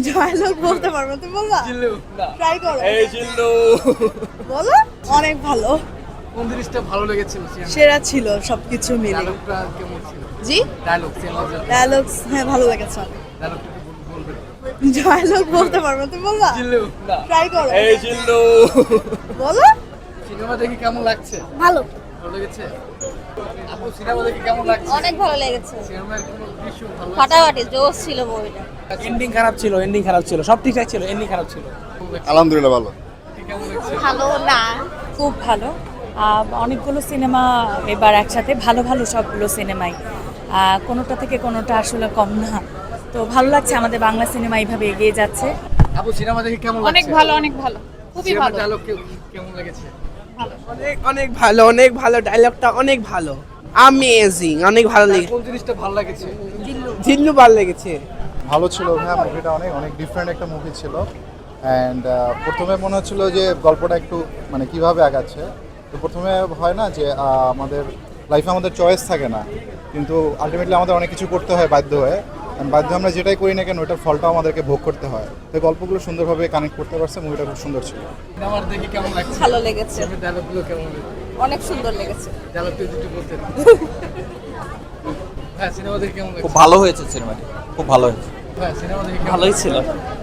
Dialogue বলতে পারবো তো বলবা? জিল্লু না ট্রাই করো। এই জিল্লু বলো। অনেক ভালো। কোন জিনিসটা ভালো লেগেছিল সেরা ছিল সবকিছু মিলে। ডায়লগটা কেমন ছিল জি ডায়লগ সিনেমার ডায়লগস হ্যাঁ ভালো লেগেছে অনেক। ডায়লগটা বলবেন ডায়লগ বলতে পারবো তো বলবা? জিল্লু না ট্রাই করো। এই জিল্লু বলো। সিনেমা দেখে কেমন লাগছে ভালো। ভালো লেগেছে আপু সিনেমা দেখে কেমন লাগছে অনেক ভালো লেগেছে, সিনেমার কোনো দৃশ্য ভালো লাগছে ফাটাফাটি জোশ ছিল মুভিটা। এন্ডিং খারাপ ছিল, এন্ডিং খারাপ ছিল, সব ঠিকঠাক ছিল, এন্ডিং খারাপ ছিল। আলহামদুলিল্লাহ ভালো। কেমন লাগছে ভালো না, খুব ভালো। অনেকগুলো সিনেমা এবার একসাথে, ভালো ভালো সবগুলো সিনেমাই, কোনোটা থেকে কোনোটা আসলে কম না। তো ভালো লাগছে, আমাদের বাংলা সিনেমা এইভাবে এগিয়ে যাচ্ছে। আপু সিনেমা দেখে কেমন লাগছে অনেক ভালো, অনেক ভালো, খুবই সিনেমার ভালো। ডায়লগ কেমন লেগেছে অনেক ভালো, অনেক ভালো, ডায়লগটা অনেক ভালো, অ্যামেজিং, অনেক ভালো লেগেছে। কোন জিনিসটা ভালো লেগেছে জিল্লু ভালো লেগেছে। ভালো ছিল ভাইয়া, মুভিটা অনেক অনেক ডিফারেন্ট একটা মুভি ছিল। অ্যান্ড প্রথমে মনে হচ্ছিল যে গল্পটা একটু মানে কিভাবে আগাচ্ছে। তো প্রথমে হয় না যে আমাদের লাইফে আমাদের চয়েস থাকে না, কিন্তু আলটিমেটলি আমাদের অনেক কিছু করতে হয় বাধ্য হয়ে। And বাধ্য আমরা যেটাই করি না কেন ওটার ফলটাও আমাদেরকে ভোগ করতে হয়। তো গল্পগুলো সুন্দরভাবে কানেক্ট করতে পারছে, মুভিটা খুব সুন্দর ছিল। সিনেমার দেখে কেমন লাগছে ভালো লেগেছে, সিনেমার ডায়লগগুলো কেমন লেগেছে অনেক সুন্দর লেগেছে। ডায়লগটা যদি বলতেন হ্যাঁ সিনেমা দেখে কেমন খুব লাগছে ভালো হয়েছে সিনেমাটি, খুব ভালো হয়েছে, হ্যাঁ সিনেমা দেখে কেমন ভালোই ছিল।